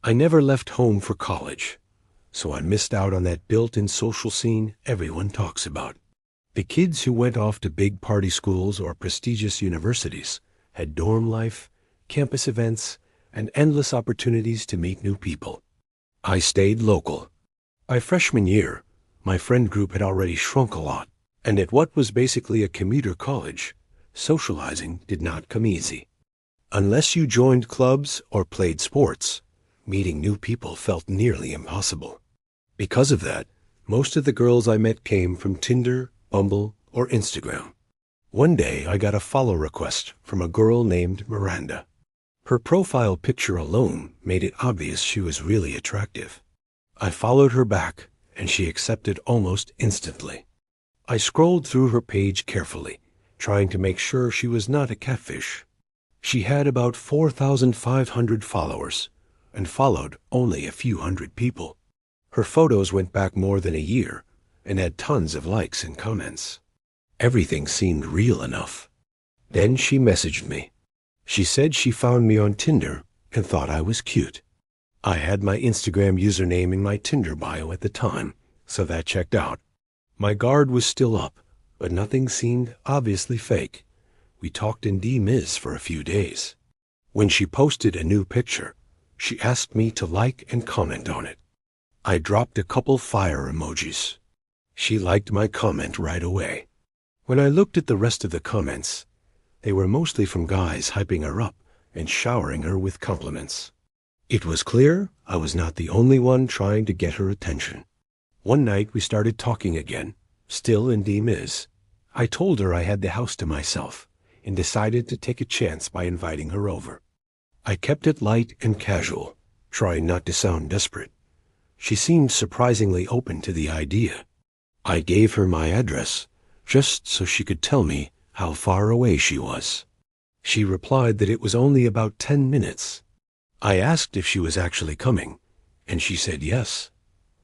I never left home for college, so I missed out on that built-in social scene everyone talks about. The kids who went off to big party schools or prestigious universities had dorm life, campus events, and endless opportunities to meet new people. I stayed local. By freshman year, my friend group had already shrunk a lot, and at what was basically a commuter college, socializing did not come easy. Unless you joined clubs or played sports, meeting new people felt nearly impossible. Because of that, most of the girls I met came from Tinder, Bumble, or Instagram. One day I got a follow request from a girl named Miranda. Her profile picture alone made it obvious she was really attractive. I followed her back, and she accepted almost instantly. I scrolled through her page carefully, trying to make sure she was not a catfish. She had about 4,500 followers and followed only a few hundred people. Her photos went back more than a year and had tons of likes and comments. Everything seemed real enough. Then she messaged me. She said she found me on Tinder and thought I was cute. I had my Instagram username in my Tinder bio at the time, so that checked out. My guard was still up, but nothing seemed obviously fake. We talked in DMs for a few days. When she posted a new picture, she asked me to like and comment on it. I dropped a couple fire emojis. She liked my comment right away. When I looked at the rest of the comments, they were mostly from guys hyping her up and showering her with compliments. It was clear I was not the only one trying to get her attention. One night we started talking again, still in DMs. I told her I had the house to myself and decided to take a chance by inviting her over. I kept it light and casual, trying not to sound desperate. She seemed surprisingly open to the idea. I gave her my address, just so she could tell me how far away she was. She replied that it was only about 10 minutes. I asked if she was actually coming, and she said yes.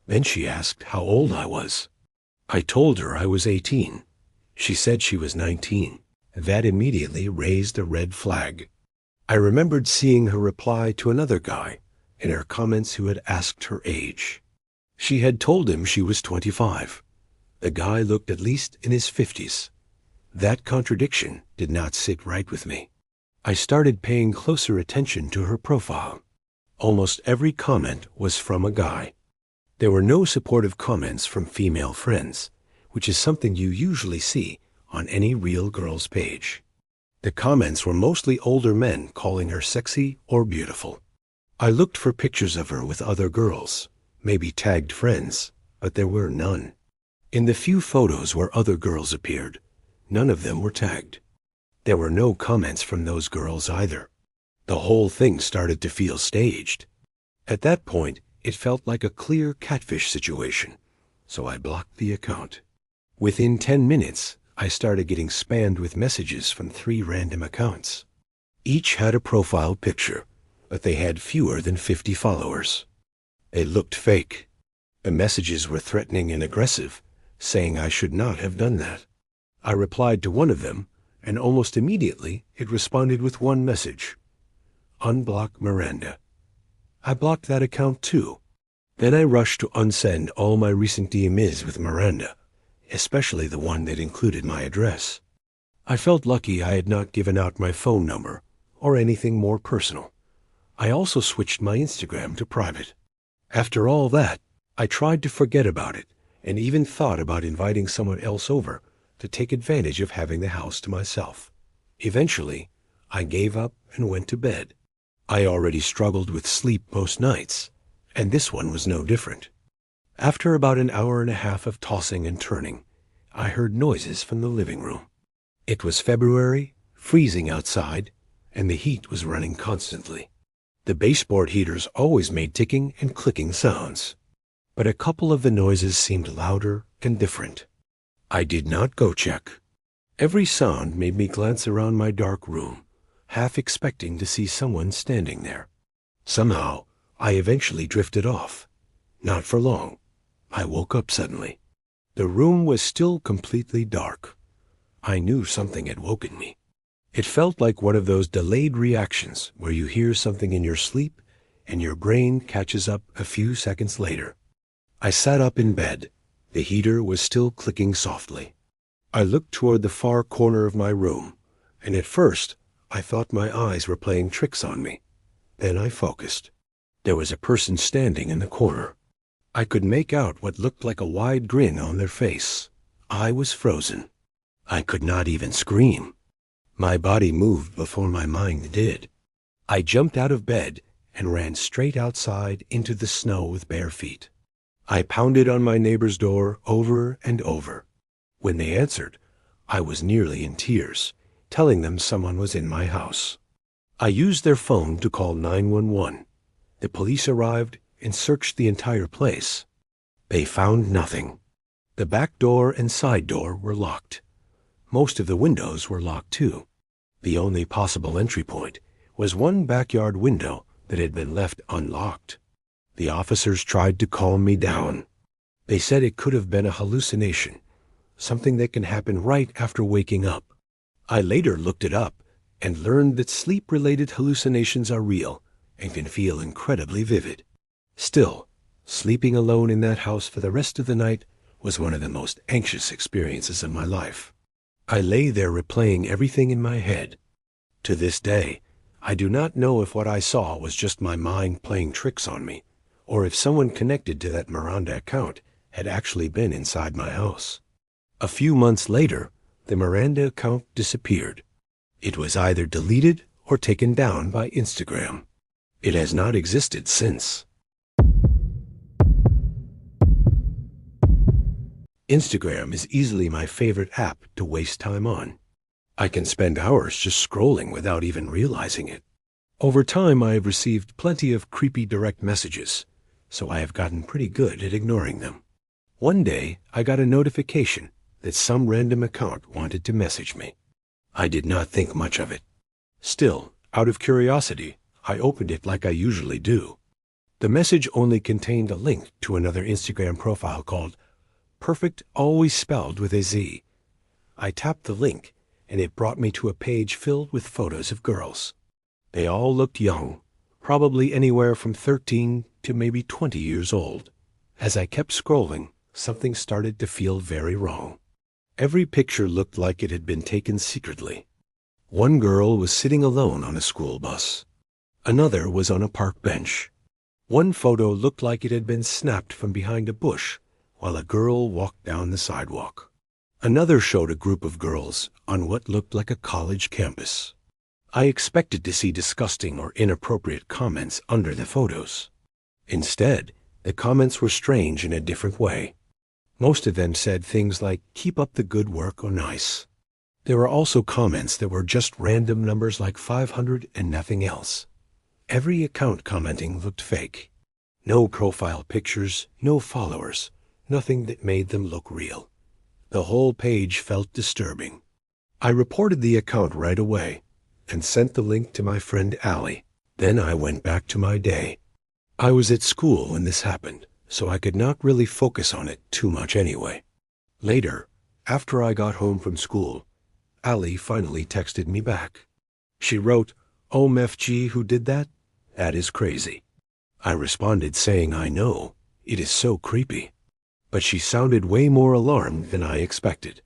Then she asked how old I was. I told her I was 18. She said she was 19. That immediately raised a red flag. I remembered seeing her reply to another guy in her comments who had asked her age. She had told him she was 25. The guy looked at least in his 50s. That contradiction did not sit right with me. I started paying closer attention to her profile. Almost every comment was from a guy. There were no supportive comments from female friends, which is something you usually see on any real girl's page. The comments were mostly older men calling her sexy or beautiful. I looked for pictures of her with other girls, maybe tagged friends, but there were none. In the few photos where other girls appeared, none of them were tagged. There were no comments from those girls either. The whole thing started to feel staged. At that point, it felt like a clear catfish situation, so I blocked the account. Within 10 minutes, I started getting spammed with messages from 3 random accounts. Each had a profile picture, but they had fewer than 50 followers. It looked fake. The messages were threatening and aggressive, saying I should not have done that. I replied to one of them, and almost immediately it responded with one message: unblock Miranda. I blocked that account too. Then I rushed to unsend all my recent DMs with Miranda, especially the one that included my address. I felt lucky I had not given out my phone number or anything more personal. I also switched my Instagram to private. After all that, I tried to forget about it and even thought about inviting someone else over to take advantage of having the house to myself. Eventually, I gave up and went to bed. I already struggled with sleep most nights, and this one was no different. After about an hour and a half of tossing and turning, I heard noises from the living room. It was February, freezing outside, and the heat was running constantly. The baseboard heaters always made ticking and clicking sounds, but a couple of the noises seemed louder and different. I did not go check. Every sound made me glance around my dark room, half expecting to see someone standing there. Somehow, I eventually drifted off. Not for long. I woke up suddenly. The room was still completely dark. I knew something had woken me. It felt like one of those delayed reactions where you hear something in your sleep and your brain catches up a few seconds later. I sat up in bed. The heater was still clicking softly. I looked toward the far corner of my room, and at first I thought my eyes were playing tricks on me. Then I focused. There was a person standing in the corner. I could make out what looked like a wide grin on their face. I was frozen. I could not even scream. My body moved before my mind did. I jumped out of bed and ran straight outside into the snow with bare feet. I pounded on my neighbor's door over and over. When they answered, I was nearly in tears, telling them someone was in my house. I used their phone to call 911. The police arrived and searched the entire place. They found nothing. The back door and side door were locked. Most of the windows were locked too. The only possible entry point was one backyard window that had been left unlocked. The officers tried to calm me down. They said it could have been a hallucination, something that can happen right after waking up. I later looked it up and learned that sleep-related hallucinations are real and can feel incredibly vivid. Still, sleeping alone in that house for the rest of the night was one of the most anxious experiences of my life. I lay there replaying everything in my head. To this day, I do not know if what I saw was just my mind playing tricks on me, or if someone connected to that Miranda account had actually been inside my house. A few months later, the Miranda account disappeared. It was either deleted or taken down by Instagram. It has not existed since. Instagram is easily my favorite app to waste time on. I can spend hours just scrolling without even realizing it. Over time, I have received plenty of creepy direct messages, so I have gotten pretty good at ignoring them. One day, I got a notification that some random account wanted to message me. I did not think much of it. Still, out of curiosity, I opened it like I usually do. The message only contained a link to another Instagram profile called Perfect, always spelled with a Z. I tapped the link, and it brought me to a page filled with photos of girls. They all looked young, probably anywhere from 13 to maybe 20 years old. As I kept scrolling, something started to feel very wrong. Every picture looked like it had been taken secretly. One girl was sitting alone on a school bus. Another was on a park bench. One photo looked like it had been snapped from behind a bush while a girl walked down the sidewalk. Another showed a group of girls on what looked like a college campus. I expected to see disgusting or inappropriate comments under the photos. Instead, the comments were strange in a different way. Most of them said things like, "Keep up the good work" or "nice." There were also comments that were just random numbers like 500 and nothing else. Every account commenting looked fake. No profile pictures, no followers, nothing that made them look real. The whole page felt disturbing. I reported the account right away and sent the link to my friend Allie. Then I went back to my day. I was at school when this happened, so I could not really focus on it too much anyway. Later, after I got home from school, Allie finally texted me back. She wrote, "OMFG, who did that? That is crazy." I responded saying I know, it is so creepy. But she sounded way more alarmed than I expected.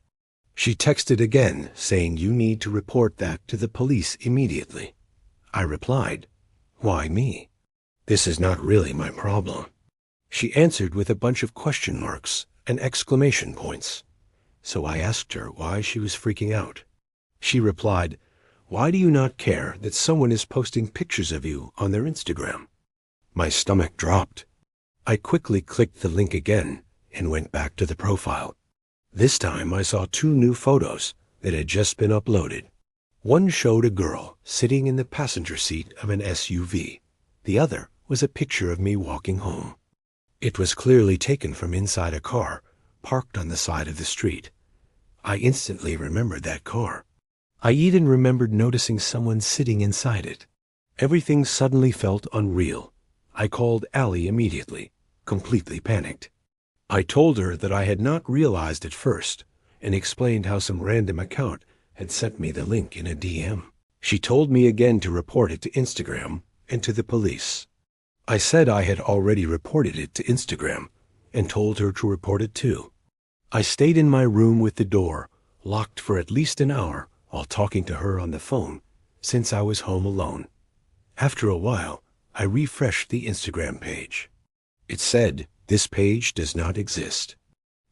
She texted again saying you need to report that to the police immediately. I replied, "Why me? This is not really my problem." She answered with a bunch of question marks and exclamation points. So I asked her why she was freaking out. She replied, "Why do you not care that someone is posting pictures of you on their Instagram?" My stomach dropped. I quickly clicked the link again and went back to the profile. This time I saw 2 new photos that had just been uploaded. One showed a girl sitting in the passenger seat of an SUV. The other was a picture of me walking home. It was clearly taken from inside a car parked on the side of the street. I instantly remembered that car. I even remembered noticing someone sitting inside it. Everything suddenly felt unreal. I called Allie immediately, completely panicked. I told her that I had not realized at first and explained how some random account had sent me the link in a DM. She told me again to report it to Instagram and to the police. I said I had already reported it to Instagram and told her to report it too. I stayed in my room with the door locked for at least an hour while talking to her on the phone since I was home alone. After a while, I refreshed the Instagram page. It said, "This page does not exist."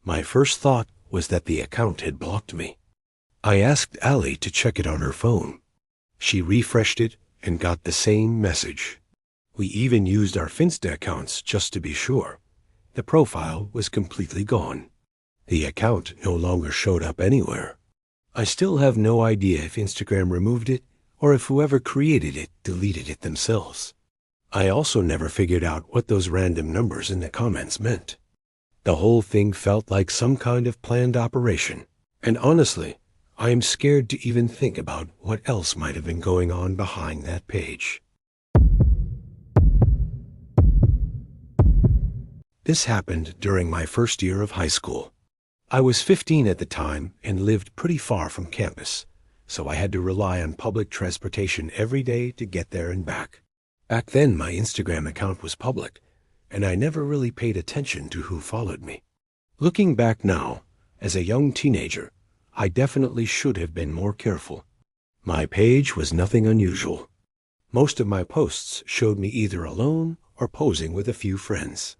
My first thought was that the account had blocked me. I asked Allie to check it on her phone. She refreshed it and got the same message. We even used our Finsta accounts just to be sure. The profile was completely gone. The account no longer showed up anywhere. I still have no idea if Instagram removed it or if whoever created it deleted it themselves. I also never figured out what those random numbers in the comments meant. The whole thing felt like some kind of planned operation, and honestly, I am scared to even think about what else might have been going on behind that page. This happened during my first year of high school. I was 15 at the time and lived pretty far from campus, so I had to rely on public transportation every day to get there and back. Back then, my Instagram account was public, and I never really paid attention to who followed me. Looking back now, as a young teenager, I definitely should have been more careful. My page was nothing unusual. Most of my posts showed me either alone or posing with a few friends.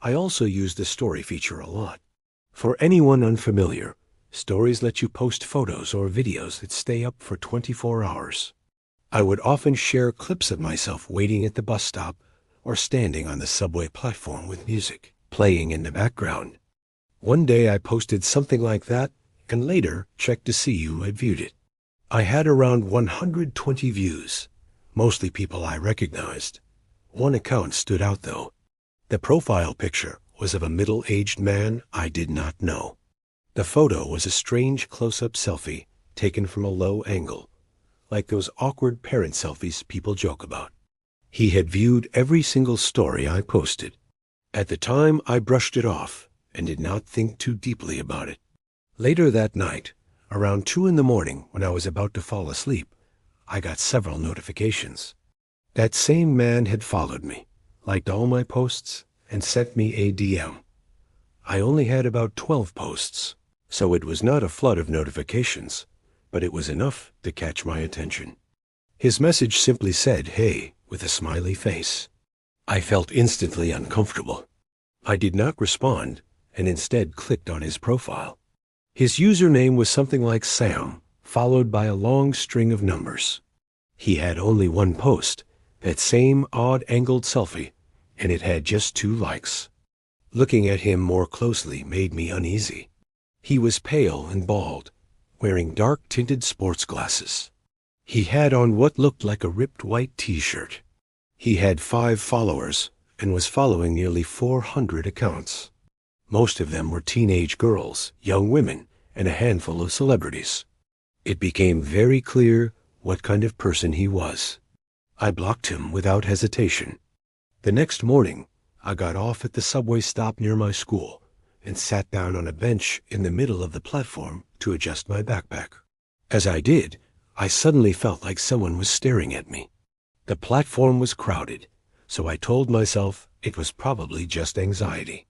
I also used the story feature a lot. For anyone unfamiliar, stories let you post photos or videos that stay up for 24 hours. I would often share clips of myself waiting at the bus stop or standing on the subway platform with music playing in the background. One day I posted something like that and later checked to see who had viewed it. I had around 120 views, mostly people I recognized. One account stood out though. The profile picture was of a middle-aged man I did not know. The photo was a strange close-up selfie taken from a low angle, like those awkward parent selfies people joke about. He had viewed every single story I posted. At the time, I brushed it off and did not think too deeply about it. Later that night, around 2 a.m. when I was about to fall asleep, I got several notifications. That same man had followed me, liked all my posts, and sent me a DM. I only had about 12 posts, so it was not a flood of notifications, but it was enough to catch my attention. His message simply said, "Hey," with a smiley face. I felt instantly uncomfortable. I did not respond and instead clicked on his profile. His username was something like Sam, followed by a long string of numbers. He had only one post, that same odd-angled selfie, and it had just 2 likes. Looking at him more closely made me uneasy. He was pale and bald, wearing dark-tinted sports glasses. He had on what looked like a ripped white t-shirt. He had 5 followers and was following nearly 400 accounts. Most of them were teenage girls, young women, and a handful of celebrities. It became very clear what kind of person he was. I blocked him without hesitation. The next morning, I got off at the subway stop near my school and sat down on a bench in the middle of the platform to adjust my backpack. As I did, I suddenly felt like someone was staring at me. The platform was crowded, so I told myself it was probably just anxiety.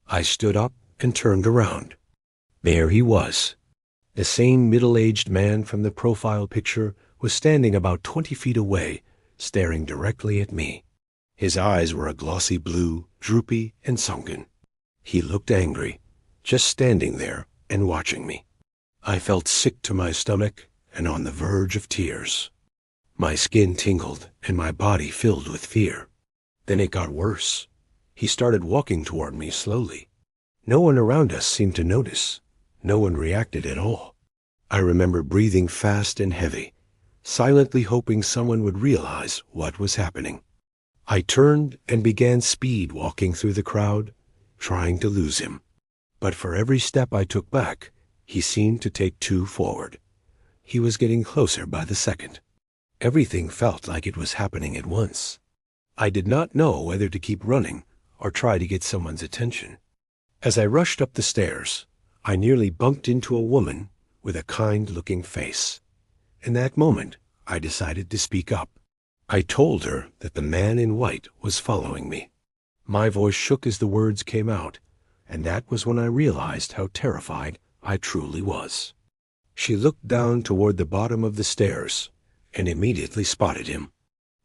I stood up and turned around. There he was. The same middle-aged man from the profile picture was standing about 20 feet away, staring directly at me. His eyes were a glossy blue, droopy, and sunken. He looked angry, just standing there and watching me. I felt sick to my stomach and on the verge of tears. My skin tingled and my body filled with fear. Then it got worse. He started walking toward me slowly. No one around us seemed to notice. No one reacted at all. I remember breathing fast and heavy, silently hoping someone would realize what was happening. I turned and began speed walking through the crowd, trying to lose him. But for every step I took back, he seemed to take 2 forward. He was getting closer by the second. Everything felt like it was happening at once. I did not know whether to keep running or try to get someone's attention. As I rushed up the stairs, I nearly bumped into a woman with a kind-looking face. In that moment, I decided to speak up. I told her that the man in white was following me. My voice shook as the words came out, and that was when I realized how terrified I truly was. She looked down toward the bottom of the stairs and immediately spotted him.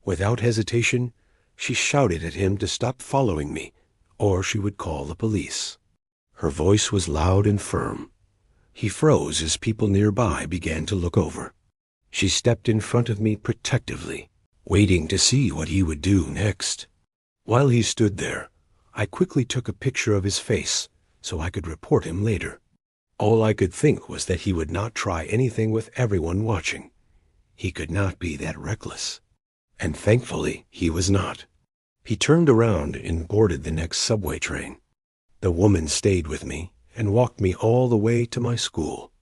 Without hesitation, she shouted at him to stop following me, or she would call the police. Her voice was loud and firm. He froze as people nearby began to look over. She stepped in front of me protectively, waiting to see what he would do next. While he stood there, I quickly took a picture of his face so I could report him later. All I could think was that he would not try anything with everyone watching. He could not be that reckless. And thankfully, he was not. He turned around and boarded the next subway train. The woman stayed with me and walked me all the way to my school.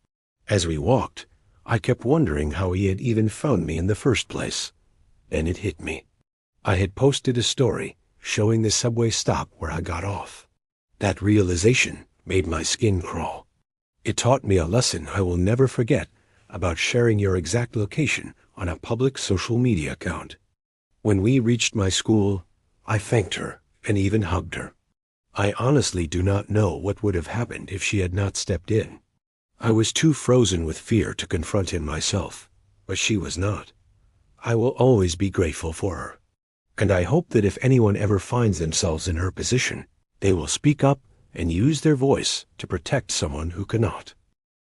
As we walked, I kept wondering how he had even found me in the first place. Then it hit me. I had posted a story showing the subway stop where I got off. That realization made my skin crawl. It taught me a lesson I will never forget about sharing your exact location on a public social media account. When we reached my school, I thanked her and even hugged her. I honestly do not know what would have happened if she had not stepped in. I was too frozen with fear to confront him myself, but she was not. I will always be grateful for her. And I hope that if anyone ever finds themselves in her position, they will speak up and use their voice to protect someone who cannot.